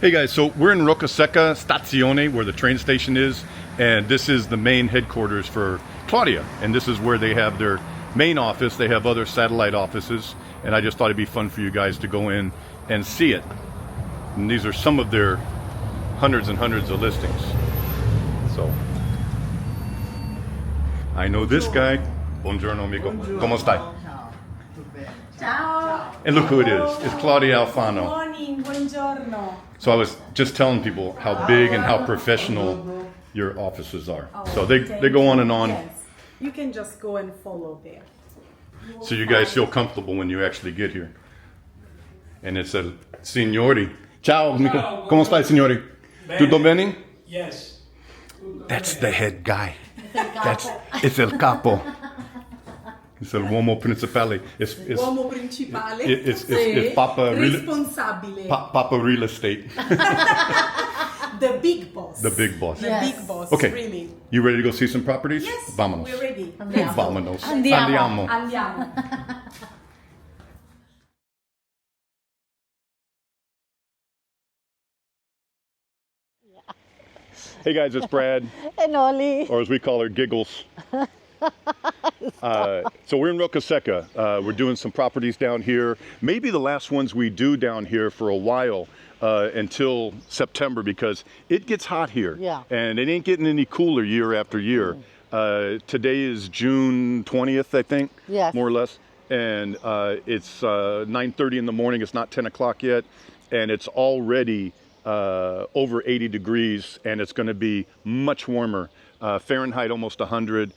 Hey guys, so we're in Roccasecca Stazione, where the train station is, and this is the main headquarters for Claudia, and this is where they have their main office. They have other satellite offices, and I just thought it'd be fun for you guys to go in and see it. And these are some of their hundreds and hundreds of listings. So, I know this guy. Buongiorno amico. Come stai? Ciao. And look who it is. It's Claudia Alfano. Good morning, buongiorno. So I was just telling people how big and how professional your offices are. So they go on and on. Yes. You can just go and follow there. So you guys feel comfortable when you actually get here. And it says, Signori. Ciao, amico. Come stai, signori? Tutto bene? Yes. That's the head it's el capo. It's el uomo principale. Uomo principale. It's Papa Responsabile. Papa real estate. The big boss. The big boss. The big boss. Okay. Really. You ready to go see some properties? Yes. Vámonos. We're ready. Vámonos. Andiamo. Hey guys, it's Brad. And Ollie. Or as we call her, Giggles. So we're in Roccasecca. We're doing some properties down here. Maybe the last ones we do down here for a while until September, because it gets hot here. Yeah. And it ain't getting any cooler year after year. Today is June 20th, I think, Yes. more or less. And it's 9:30 in the morning. It's not 10 o'clock yet. And it's already over 80 degrees, and it's going to be much warmer. Fahrenheit almost 100,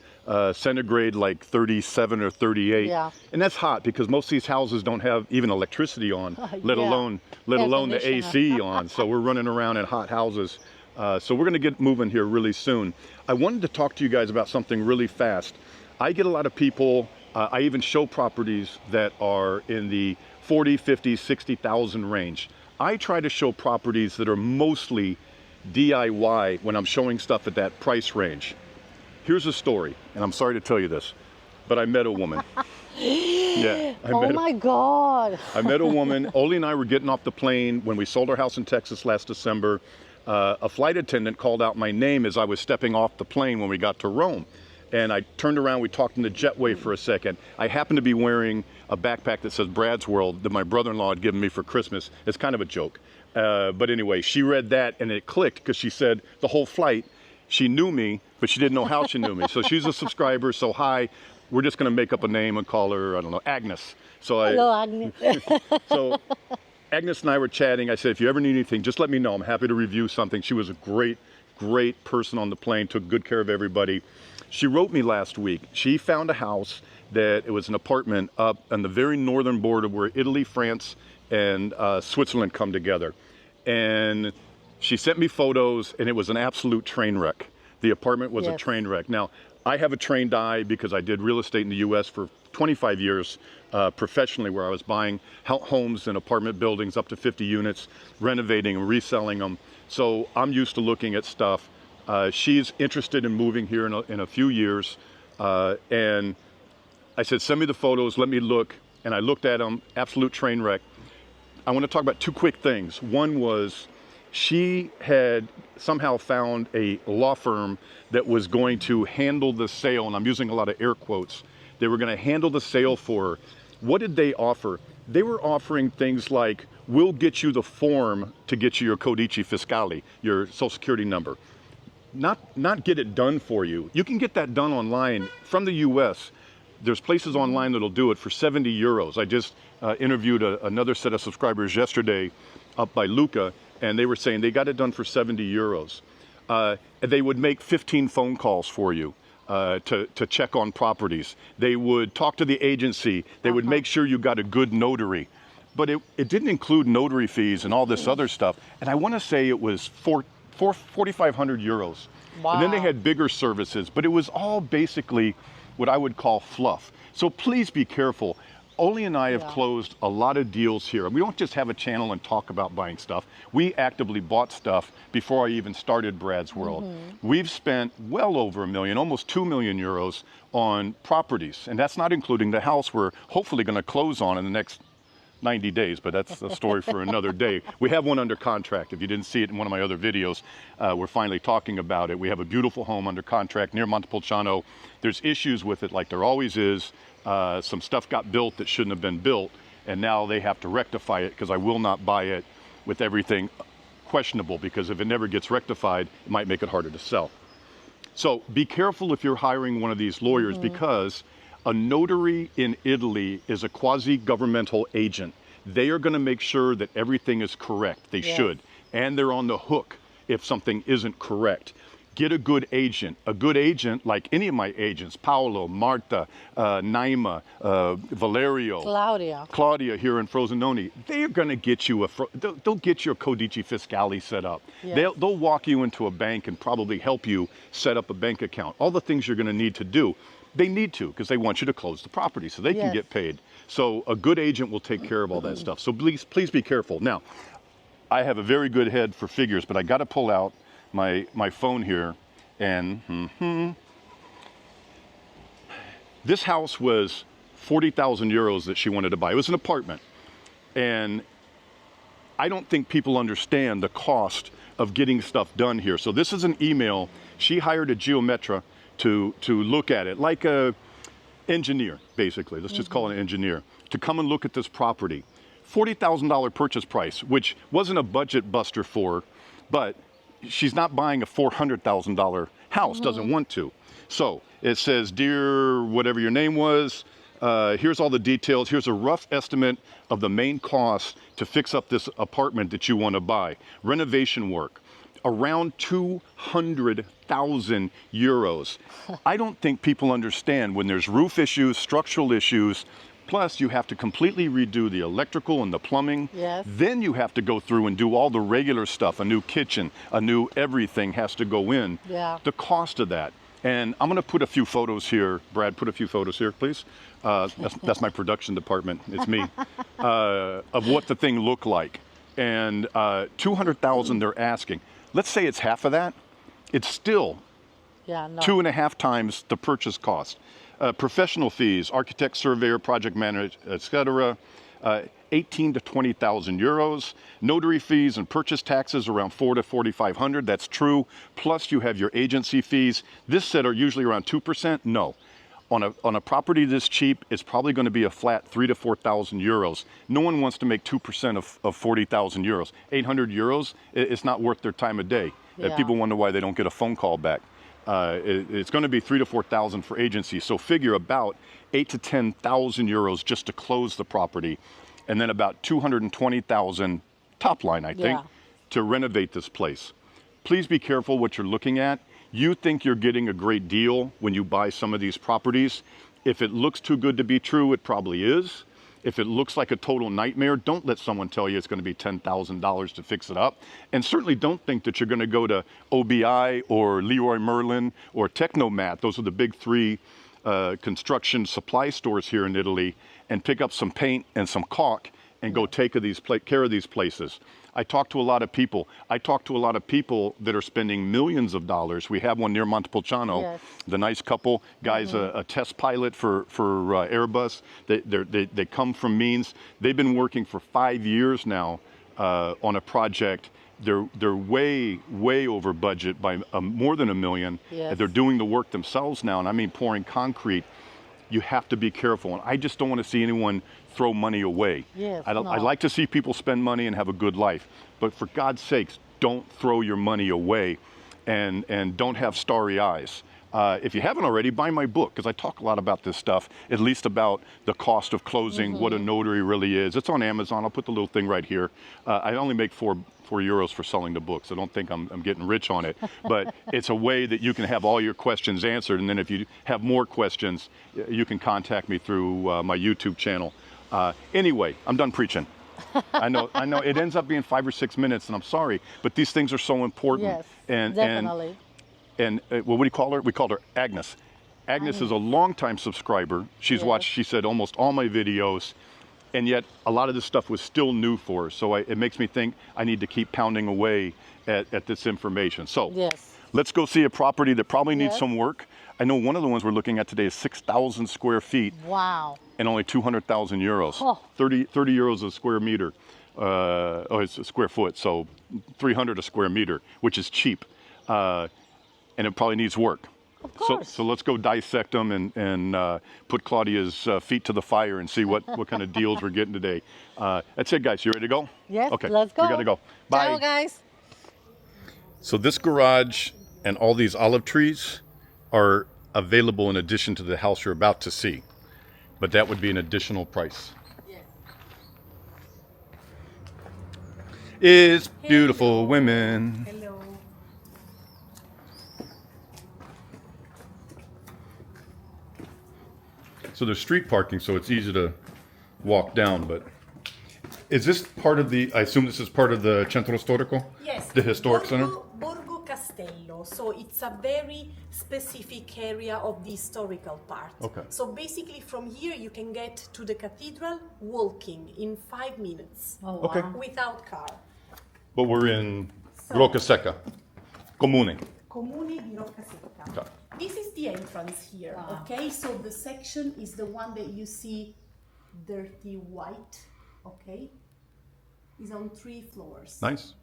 centigrade like 37 or 38. Yeah. And that's hot because most of these houses don't have even electricity on, let Yeah. alone the conditioner. AC on. So we're running around in hot houses. So we're going to get moving here really soon. I wanted to talk to you guys about something really fast. I get a lot of people, I even show properties that are in the 40, 50, 60,000 range. I try to show properties that are mostly DIY when I'm showing stuff at that price range. Here's a story, and I'm sorry to tell you this, but I met a woman. Yeah. Oh my God. I met a woman. Oli and I were getting off the plane when we sold our house in Texas last December. A flight attendant called out my name as I was stepping off the plane when we got to Rome. And I turned around, we talked in the jetway for a second. I happened to be wearing a backpack that says Brad's World that my brother-in-law had given me for Christmas. It's kind of a joke. But anyway, she read that and it clicked because she said the whole flight, she knew me, but she didn't know how she knew me. So she's a subscriber, so hi. We're just gonna make up a name and call her, I don't know, Agnes. Hello, Agnes. So Agnes and I were chatting. I said, if you ever need anything, just let me know. I'm happy to review something. She was a great person on the plane, took good care of everybody. She wrote me last week. She found a house that it was an apartment up on the very northern border where Italy, France, and Switzerland come together. And she sent me photos, and it was an absolute train wreck. The apartment was a train wreck. Now, I have a trained eye because I did real estate in the US for 25 years professionally, where I was buying homes and apartment buildings up to 50 units, renovating and reselling them. So I'm used to looking at stuff. She's interested in moving here in a few years. And I said, send me the photos, let me look. And I looked at them, absolute train wreck. I want to talk about two quick things. One was she had somehow found a law firm that was going to handle the sale, and I'm using a lot of air quotes. They were going to handle the sale for her. What did they offer? They were offering things like, we'll get you the form to get you your codice fiscale, your social security number. Not get it done for you. You can get that done online from the US. There's places online that'll do it for 70 euros. I just interviewed another set of subscribers yesterday up by Luca, and they were saying they got it done for 70 euros. They would make 15 phone calls for you to check on properties. They would talk to the agency. They would make sure you got a good notary. But it didn't include notary fees and all this other stuff. And I want to say it was 4,500 euros. Wow. And then they had bigger services, but it was all basically what I would call fluff. So please be careful. Oli and I have closed a lot of deals here. We don't just have a channel and talk about buying stuff. We actively bought stuff before I even started Brad's World. We've spent well over $1 million, almost 2 million euros on properties. And that's not including the house we're hopefully going to close on in the next 90 days, but that's a story for another day. We have one under contract. If you didn't see it in one of my other videos, we're finally talking about it. We have a beautiful home under contract near Montepulciano. There's issues with it like there always is. Some stuff got built that shouldn't have been built, and now they have to rectify it because I will not buy it with everything questionable, because if it never gets rectified, it might make it harder to sell. So be careful if you're hiring one of these lawyers, because a notary in Italy is a quasi-governmental agent. They are going to make sure that everything is correct. They should. And they're on the hook if something isn't correct. Get a good agent. A good agent, like any of my agents, Paolo, Marta, Naima, Valerio, Claudia here in Frosinone, they are going to get you they'll get your Codice Fiscale set up. They'll walk you into a bank and probably help you set up a bank account. All the things you're going to need to do. They need to, because they want you to close the property so they can get paid. So a good agent will take care of all that stuff. So please be careful. Now, I have a very good head for figures, but I got to pull out my phone here, and this house was 40,000 euros that she wanted to buy. It was an apartment, and I don't think people understand the cost of getting stuff done here. So this is an email. She hired a geometra to look at it, like a engineer, basically. Let's just call it an engineer, to come and look at this property. $40,000 purchase price, which wasn't a budget buster for her, but she's not buying a $400,000 house, doesn't want to. So it says, dear whatever your name was, here's all the details. Here's a rough estimate of the main cost to fix up this apartment that you want to buy. Renovation work, around 200,000 euros. I don't think people understand when there's roof issues, structural issues, plus you have to completely redo the electrical and the plumbing. Then you have to go through and do all the regular stuff, a new kitchen, a new everything has to go in. The cost of that. And I'm gonna put a few photos here. Brad, put a few photos here, please. That's my production department, it's me, of what the thing looked like. And 200,000 they're asking. Let's say it's half of that. It's still 2.5 times the purchase cost. Professional fees, architect, surveyor, project manager, etc. 18 to 20,000 euros. Notary fees and purchase taxes around 400 to 4,500. That's true. Plus you have your agency fees. This set are usually around 2%. No. On a property this cheap, it's probably going to be a flat 3,000 to 4,000 euros. No one wants to make 2% of 40,000 euros. 800 euros, it's not worth their time of day. People wonder why they don't get a phone call back. It's going to be 3,000 to 4,000 for agency. So figure about 8,000 to 10,000 euros just to close the property, and then about 220,000 top line, I think, to renovate this place. Please be careful what you're looking at. You think you're getting a great deal when you buy some of these properties. If it looks too good to be true, it probably is. If it looks like a total nightmare, don't let someone tell you it's going to be $10,000 to fix it up. And certainly don't think that you're going to go to OBI or Leroy Merlin or Technomat. Those are the big three construction supply stores here in Italy, and pick up some paint and some caulk and go take care of these places. I talk to a lot of people. I talk to a lot of people that are spending millions of dollars. We have one near Montepulciano, the nice couple. Guy's a test pilot for Airbus. They come from means. They've been working for 5 years now on a project. They're way over budget by more than $1 million. They're doing the work themselves now, and I mean pouring concrete. You have to be careful, and I just don't want to see anyone throw money away. I like to see people spend money and have a good life, but for God's sakes, don't throw your money away, and don't have starry eyes. If you haven't already, buy my book, because I talk a lot about this stuff, at least about the cost of closing, what a notary really is. It's on Amazon. I'll put the little thing right here. I only make €4 for selling the book, so don't think I'm getting rich on it. But it's a way that you can have all your questions answered, and then if you have more questions, you can contact me through my YouTube channel. Anyway, I'm done preaching. I know it ends up being 5 or 6 minutes, and I'm sorry, but these things are so important. Definitely. And what do you call her? We called her Agnes. Agnes is a longtime subscriber. She's watched, she said, almost all my videos, and yet a lot of this stuff was still new for her. So it makes me think I need to keep pounding away at this information. So let's go see a property that probably needs some work. I know one of the ones we're looking at today is 6,000 square feet Wow. and only 200,000 euros. Oh. 30 euros a square meter. Oh, it's a square foot, so 300 a square meter, which is cheap. And it probably needs work. Of course. So let's go dissect them and put Claudia's feet to the fire and see what kind of deals we're getting today. That's it, guys. You ready to go? Yes, Okay, let's go. We gotta go. Bye. Ciao, guys. So this garage and all these olive trees are available in addition to the house you're about to see. But that would be an additional price. Yes. It's beautiful women. Hello. So there's street parking, so it's easy to walk down, but is this part of the, I assume this is part of the Centro Storico? Yes. The historic center? Borgo Castello. So it's a very specific area of the historical part. Okay. So basically from here you can get to the cathedral walking in 5 minutes. Oh, Okay. wow. Without car. But we're in Roccasecca, Comune. Comune di Roccasecca. Okay. This is the entrance here, Wow. okay? So the section is the one that you see dirty white, okay? Is on 3 floors. Nice.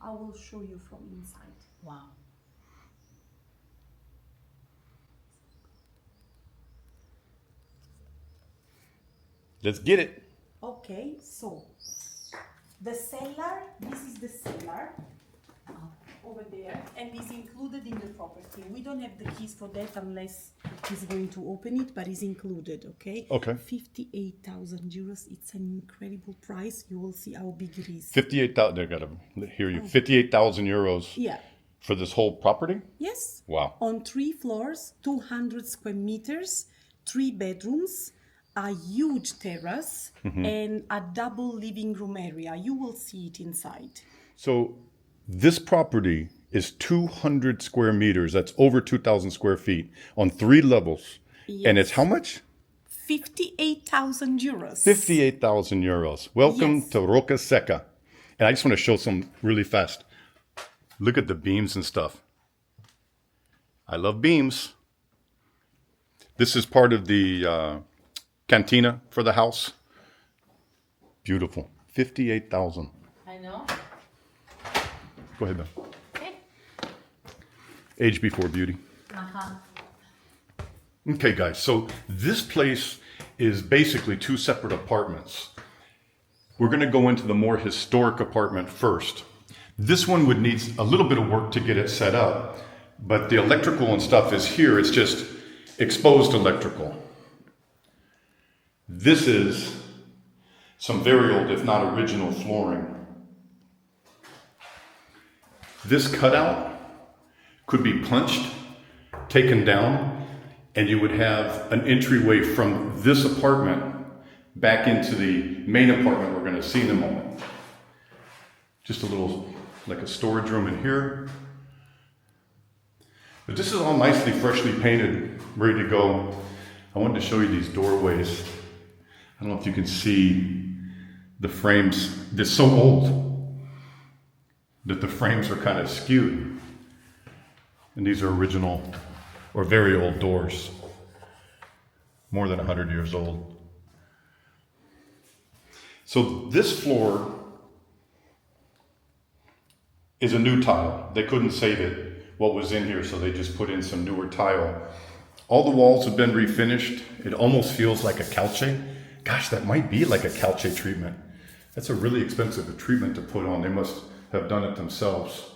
I will show you from inside. Wow. Let's get it. Okay, so the cellar, this is the cellar over there, and is included in the property. We don't have the keys for that unless he's going to open it, but it's included, okay? Okay. 58,000 euros. It's an incredible price. You will see how big it is. 58,000, I gotta hear you, 58,000 euros Yeah. for this whole property? Yes. Wow. On 3 floors, 200 square meters, 3 bedrooms, a huge terrace, and a double living room area. You will see it inside. So this property is 200 square meters. That's over 2,000 square feet on 3 levels. And it's how much? 58,000 euros. 58,000 euros. Welcome Yes. to Roccasecca. And I just want to show some really fast. Look at the beams and stuff. I love beams. This is part of the Cantina for the house. Beautiful. 58,000. I know. Go ahead, Ben. Okay. Age before beauty. Okay, guys, so this place is basically 2 separate apartments. We're going to go into the more historic apartment first. This one would need a little bit of work to get it set up, but the electrical and stuff is here. It's just exposed electrical. This is some very old, if not original, flooring. This cutout could be punched, taken down, and you would have an entryway from this apartment back into the main apartment we're going to see in a moment. Just a little, like a storage room in here. But this is all nicely, freshly painted, ready to go. I wanted to show you these doorways. I don't know if you can see the frames. They're so old that the frames are kind of skewed. And these are original or very old doors, more than 100 years old. So this floor is a new tile. They couldn't save it, what was in here, so they just put in some newer tile. All the walls have been refinished. It almost feels like a calce. Gosh, that might be like a calce treatment. That's a really expensive treatment to put on. They must have done it themselves.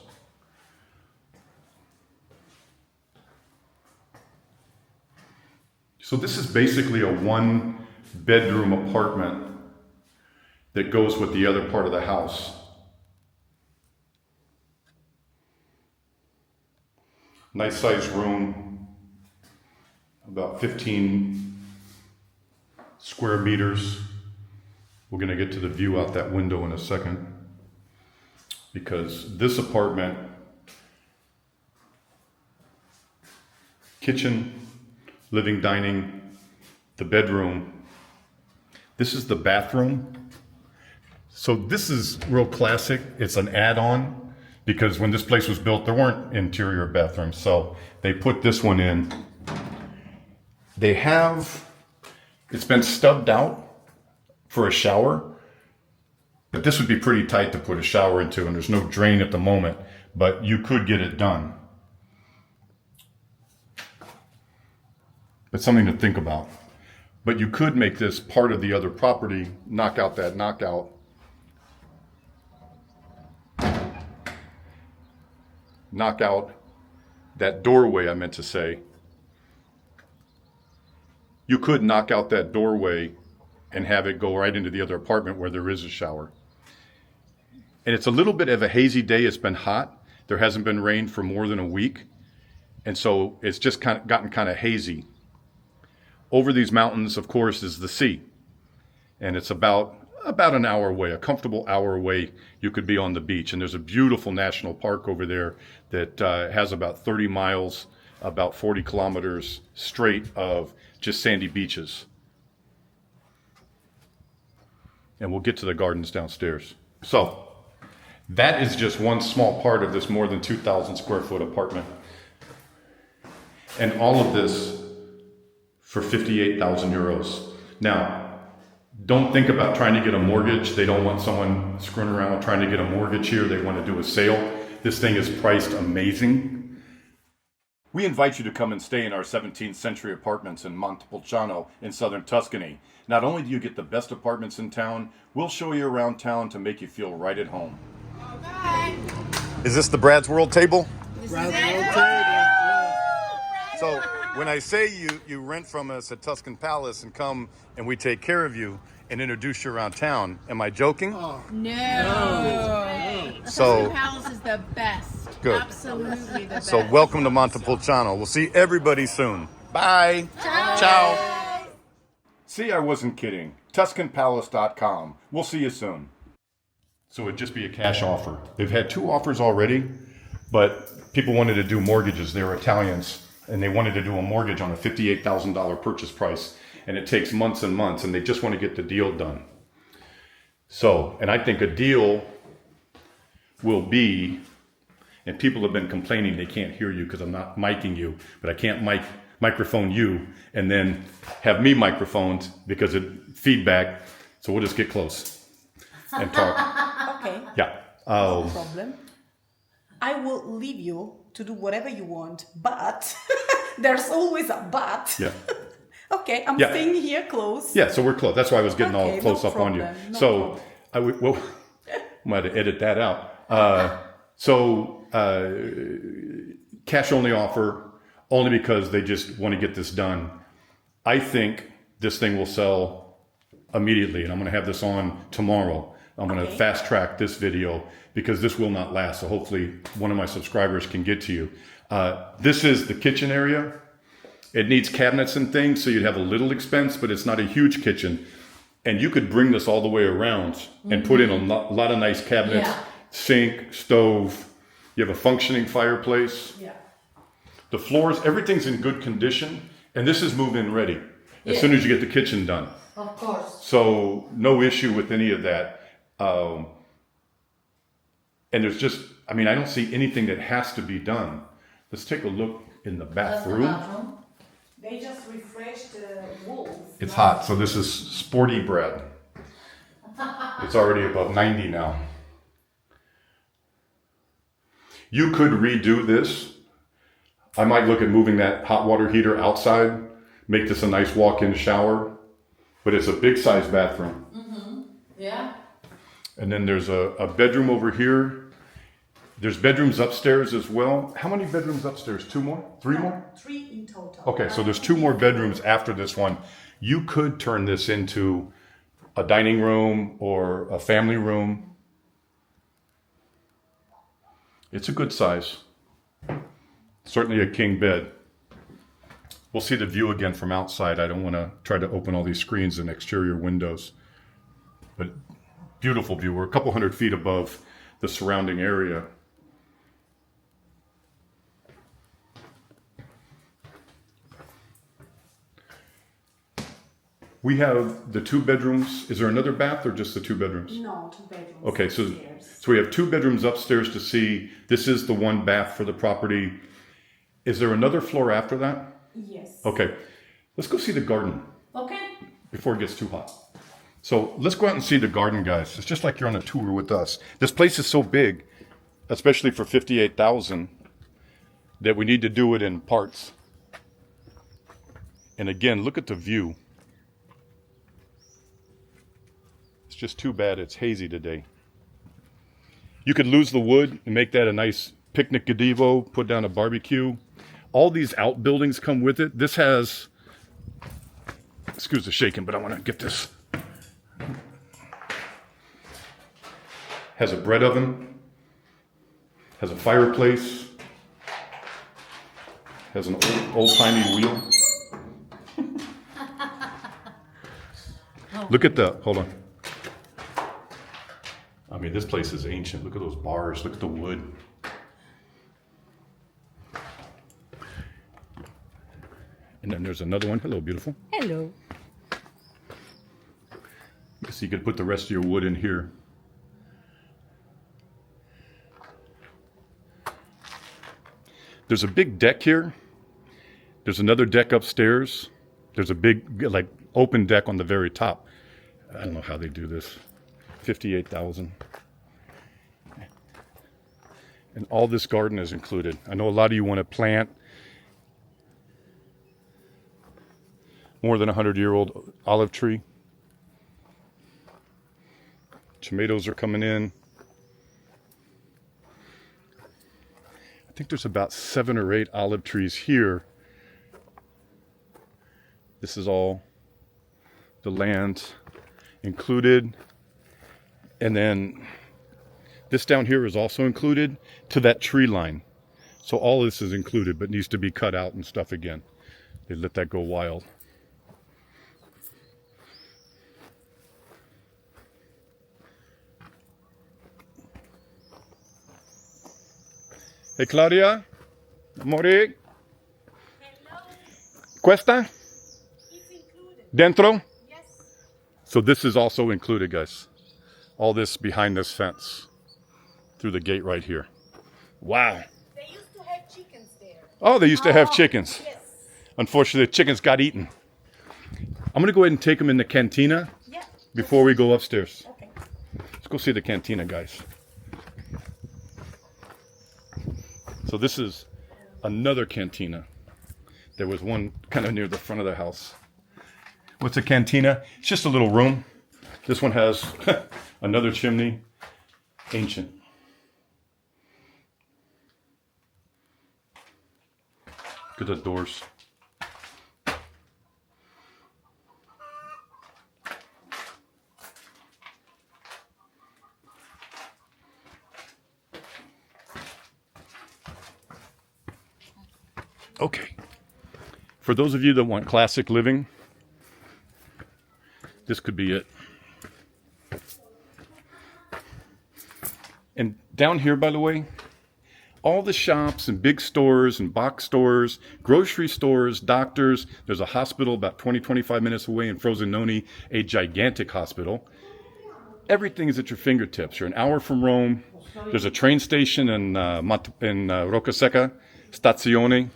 So this is basically a 1-bedroom apartment that goes with the other part of the house. Nice sized room, about 15 square meters. We're going to get to the view out that window in a second, because this apartment, kitchen, living, dining, the bedroom. This is the bathroom. So this is real classic. It's an add-on. because when this place was built, there weren't interior bathrooms. So they put this one in. It's been stubbed out for a shower, but this would be pretty tight to put a shower into, and there's no drain at the moment, but you could get it done. It's something to think about. But you could make this part of the other property, knock out that knockout. Knock out that doorway, I meant to say. You could knock out that doorway and have it go right into the other apartment where there is a shower. And it's a little bit of a hazy day. It's been hot. There hasn't been rain for more than a week. And so it's just gotten kind of hazy. Over these mountains, of course, is the sea. And it's about an hour away, a comfortable hour away, you could be on the beach. And there's a beautiful national park over there that has about 30 miles, about 40 kilometers straight of just sandy beaches. And we'll get to the gardens downstairs. So that is just one small part of this more than 2,000 square foot apartment. And all of this for 58,000 euros. Now, don't think about trying to get a mortgage. They don't want someone screwing around trying to get a mortgage here. They want to do a sale. This thing is priced amazing. We invite you to come and stay in our 17th century apartments in Montepulciano in southern Tuscany. Not only do you get the best apartments in town, we'll show you around town to make you feel right at home. Okay. Is this the Brad's World table? Brad's World table. So when I say you rent from us at Tuscan Palace and come and we take care of you and introduce you around town, am I joking? Oh. No. So Tuscan Palace is the best. Good. Absolutely the best. So welcome to Montepulciano. We'll see everybody soon. Bye. Ciao. See, I wasn't kidding. TuscanPalace.com. We'll see you soon. So it'd just be a cash offer. They've had 2 offers already, but people wanted to do mortgages. They were Italians, and they wanted to do a mortgage on a $58,000 purchase price. And it takes months and months, and they just want to get the deal done. So, and I think a deal will be, and people have been complaining they can't hear you because I'm not micing you, but I can't microphone you and then have me microphoned because of feedback. So we'll just get close and talk. Okay. Yeah. No problem. I will leave you to do whatever you want, but there's always a but. Yeah. Okay, I'm staying here close. Yeah, so we're close. That's why I was getting all close up on you. No so I might have edit that out. Cash only offer, only because they just want to get this done. I think this thing will sell immediately, and I'm going to have this on tomorrow. I'm going to fast track this video because this will not last. So hopefully one of my subscribers can get to you. This is the kitchen area. It needs cabinets and things, so you'd have a little expense, but it's not a huge kitchen. And you could bring this all the way around and put in a lot of nice cabinets, sink, stove. You have a functioning fireplace. Yeah. The floors, everything's in good condition. And this is move-in ready as soon as you get the kitchen done. Of course. So no issue with any of that. And there's just, I don't see anything that has to be done. Let's take a look in the bathroom. They just refreshed the walls. It's hot, so this is sporty bread. It's already above 90 now. You could redo this. I might look at moving that hot water heater outside, make this a nice walk-in shower, but it's a big size bathroom. Mm-hmm. Yeah. And then there's a bedroom over here. There's bedrooms upstairs as well. How many bedrooms upstairs? 2 more? 3 more? 3 in total. Okay, so there's 2 more bedrooms after this one. You could turn this into a dining room or a family room. It's a good size. Certainly a king bed. We'll see the view again from outside. I don't want to try to open all these screens and exterior windows. But beautiful view. We're a couple hundred feet above the surrounding area. We have the 2 bedrooms. Is there another bath or just the 2 bedrooms? No, 2 bedrooms. Okay, so upstairs. we have 2 bedrooms upstairs to see. This is the 1 bath for the property. Is there another floor after that? Yes. Okay, let's go see the garden Okay. before it gets too hot. So let's go out and see the garden, guys. It's just like you're on a tour with us. This place is so big, especially for $58,000, that we need to do it in parts. And again, look at the view. It's just too bad it's hazy today. You could lose the wood and make that a nice picnic gazebo, put down a barbecue. All these outbuildings come with it. This has, excuse the shaking, but I want to get this. Has a bread oven, has a fireplace, has an old-timey wheel. Look at the, hold on. I mean, this place is ancient. Look at those bars, look at the wood. And then there's another one. Hello, beautiful. Hello. So you could put the rest of your wood in here. There's a big deck here. There's another deck upstairs. There's a big, like, open deck on the very top. I don't know how they do this. 58,000. And all this garden is included. I know a lot of you want to plant more than 100-year-old olive tree. Tomatoes are coming in. I think there's about 7 or 8 olive trees here. This is all the land included. And then this down here is also included to that tree line. So all this is included, but needs to be cut out and stuff again. They let that go wild. Hey Claudia, amore. Hello. Questa? It's included. Dentro? Yes. So this is also included, guys. All this behind this fence. Through the gate right here. Wow. They used to have chickens there. Oh, they used to have chickens. Yes. Unfortunately, the chickens got eaten. I'm going to go ahead and take them in the cantina Yeah. before we go upstairs. Okay. Let's go see the cantina, guys. So this is another cantina. There was one kind of near the front of the house. What's a cantina? It's just a little room. This one has another chimney. Ancient. Look at those doors. Okay. For those of you that want classic living, this could be it. And down here, by the way, all the shops and big stores and box stores, grocery stores, doctors, there's a hospital about 25 minutes away in Frosinone, a gigantic hospital. Everything is at your fingertips. You're an hour from Rome. There's a train station in Roccasecca, Stazione.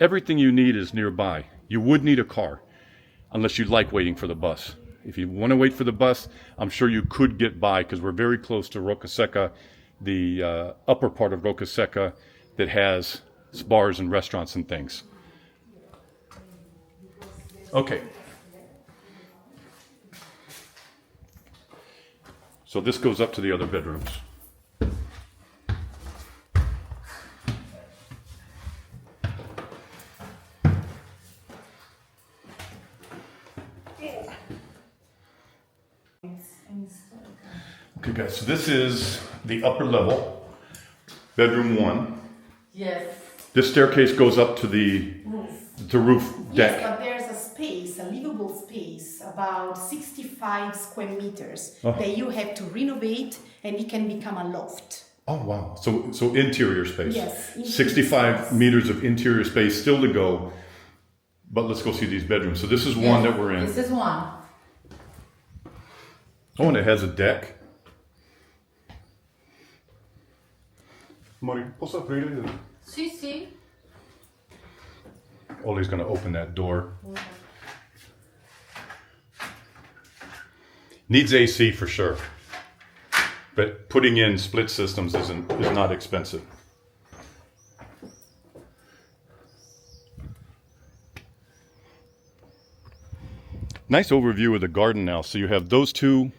Everything you need is nearby. You would need a car, unless you like waiting for the bus. If you want to wait for the bus, I'm sure you could get by, because we're very close to Roccasecca, the upper part of Roccasecca that has bars and restaurants and things. Okay. So this goes up to the other bedrooms. Okay, guys, so this is the upper level, bedroom 1. Yes. This staircase goes up to the roof deck. Yes, but there's a space, a livable space, about 65 square meters that you have to renovate, and it can become a loft. Oh, wow. So interior space. Yes, interior 65 space. meters of interior space still to go. But let's go see these bedrooms. So this is one that we're in. This is one. Oh, and it has a deck. Mori, posso aprire? Sì, sì. Ollie's going to open that door. Needs AC for sure. But putting in split systems is not expensive. Nice overview of the garden now. So you have those two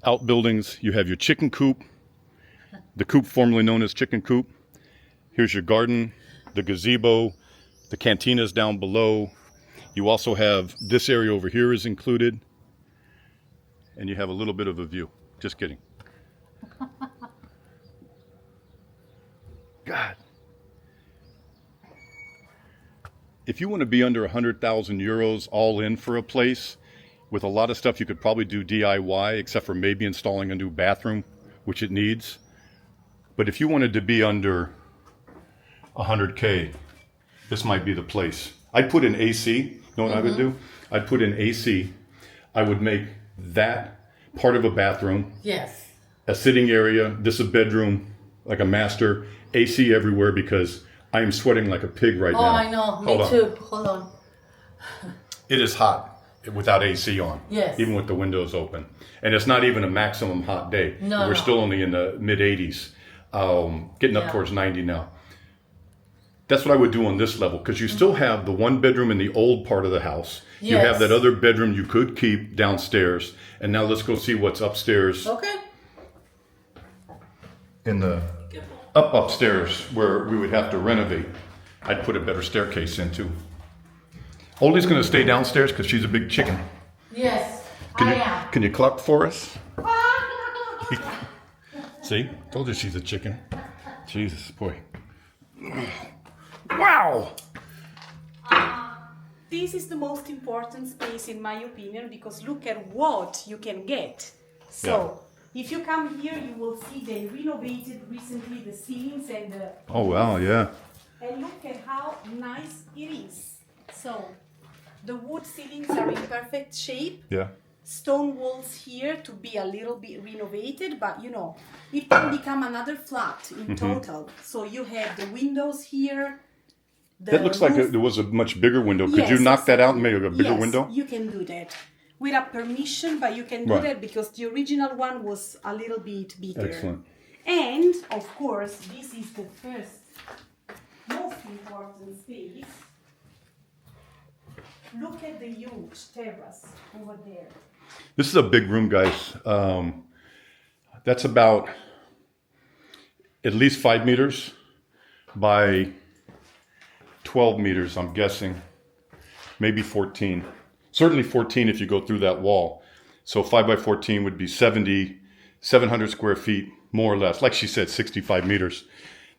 outbuildings. You have your chicken coop, the coop formerly known as chicken coop. Here's your garden, the gazebo, the cantinas down below. You also have this area over here is included. And you have a little bit of a view. Just kidding. God. If you want to be under 100,000 euros all in for a place, with a lot of stuff you could probably do DIY, except for maybe installing a new bathroom, which it needs. But if you wanted to be under 100K, this might be the place. I'd put in AC. You know what I would do? I'd put in AC. I would make that part of a bathroom. Yes. A sitting area. This a bedroom, like a master. AC everywhere because I am sweating like a pig right now. Oh, I know. Me too. Hold on. It is hot without AC on. Yes. Even with the windows open. And it's not even a maximum hot day. No, We're still only in the mid 80s. Getting up towards 90 now. That's what I would do on this level because you still have the one bedroom in the old part of the house. Yes. You have that other bedroom you could keep downstairs. And now let's go see what's upstairs. Okay. In the upstairs where we would have to renovate. I'd put a better staircase in too. Ollie's going to stay downstairs because she's a big chicken. Yes, I am. Can you cluck for us? See? Told you she's a chicken. Jesus, boy. Wow! This is the most important space in my opinion because look at what you can get. So, if you come here, you will see they renovated recently the ceilings and the... Oh, wow, yeah. And look at how nice it is. So, the wood ceilings are in perfect shape. Yeah. Stone walls here to be a little bit renovated, but you know, it can become another flat in total. So you have the windows here. That looks like there was a much bigger window. Could you Yes, knock that out and make a bigger yes, window? You can do that. Without permission, but you can do Right. that because the original one was a little bit bigger. Excellent. And, of course, this is the first most important space. Look at the huge terrace over there. This is a big room, guys. That's about at least 5 meters by 12 meters, I'm guessing. Maybe 14. Certainly 14 if you go through that wall. So 5 by 14 would be 700 square feet, more or less. Like she said, 65 meters.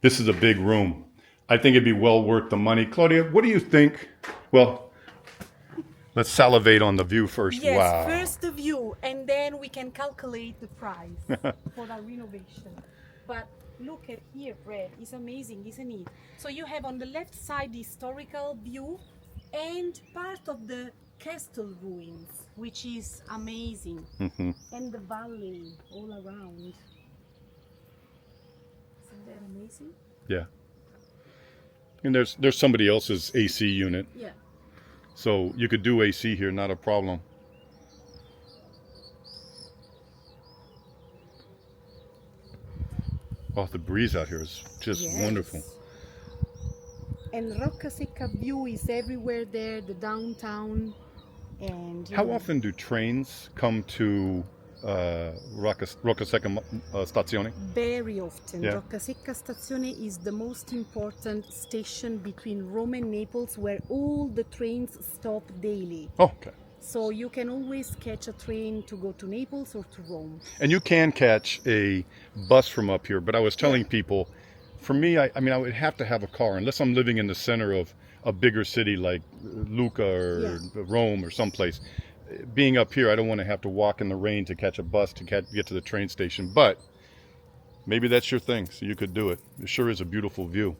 This is a big room. I think it'd be well worth the money. Claudia, what do you think? Well, let's salivate on the view first. Yes, wow. first the view, and then we can calculate the price for the renovation. But look at here, Brad. It's amazing, isn't it? So you have on the left side the historical view and part of the castle ruins, which is amazing. And the valley all around. Isn't that amazing? Yeah. And there's somebody else's AC unit. Yeah. So you could do AC here, not a problem. Oh, the breeze out here is just Yes. wonderful. And Roccasecca view is everywhere there, the downtown. And you How know, often do trains come to Roccasecca Stazione? Very often. Yeah. Roccasecca Stazione is the most important station between Rome and Naples where all the trains stop daily. Oh, okay. So you can always catch a train to go to Naples or to Rome. And you can catch a bus from up here, but I was telling people, for me, I mean, I would have to have a car unless I'm living in the center of a bigger city like Lucca or Rome or someplace. Being up here, I don't want to have to walk in the rain to catch a bus to get to the train station, but maybe that's your thing, so you could do it. It sure is a beautiful view.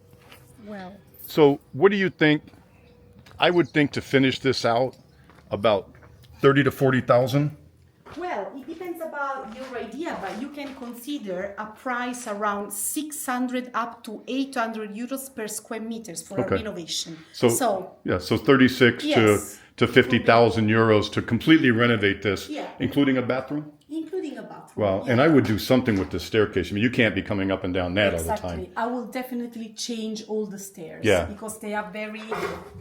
Well, So what do you think I would think to finish this out about 30 to 40,000. Well, it depends about your idea, but you can consider a price around 600 up to 800 euros per square meters for a renovation. So 36 yes, to 50,000 euros to completely renovate this, Yeah. including a bathroom. including a bathroom. Wow, yeah. and I would do something with the staircase. I mean, you can't be coming up and down that all the Exactly. time. I will definitely change all the stairs. Yeah. Because they are very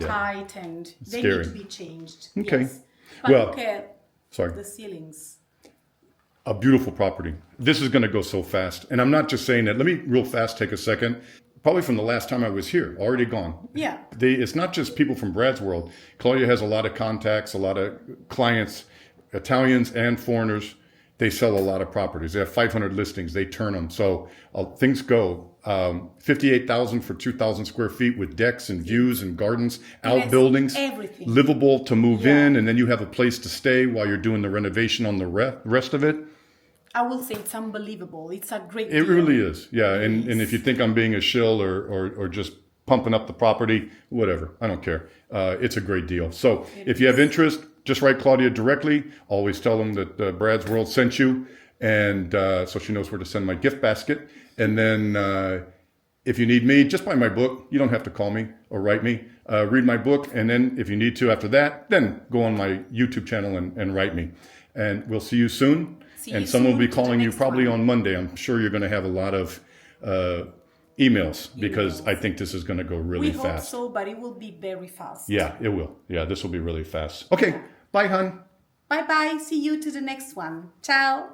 tight and they Scary. need to be changed. Okay. Yes. But Well, look at Sorry. the ceilings. A beautiful property. This is going to go so fast. And I'm not just saying that. Let me real fast take a second. Probably from the last time I was here, already gone. Yeah. It's not just people from Brad's world. Claudia has a lot of contacts, a lot of clients, Italians and foreigners. They sell a lot of properties. They have 500 listings. They turn them. So things go. 58,000 for 2,000 square feet with decks and views and gardens, outbuildings, everything. livable to move Yeah. in, and then you have a place to stay while you're doing the renovation on the rest of it. I will say it's unbelievable. It's a great It deal. really is. Yeah. And if you think I'm being a shill or just pumping up the property, whatever, I don't care. It's a great deal. So if you have interest, just write Claudia directly. Always tell them that Brad's World sent you. And so she knows where to send my gift basket. And then if you need me, just buy my book. You don't have to call me or write me. Read my book. And then if you need to after that, then go on my YouTube channel and write me. And we'll see you soon. And someone will be calling you probably on Monday. I'm sure you're going to have a lot of emails because I think this is going to go really We hope fast. so, but it will be very fast. Yeah, it will. Yeah, this will be really fast. Okay, bye, hon. Bye-bye. See you to the next one. Ciao.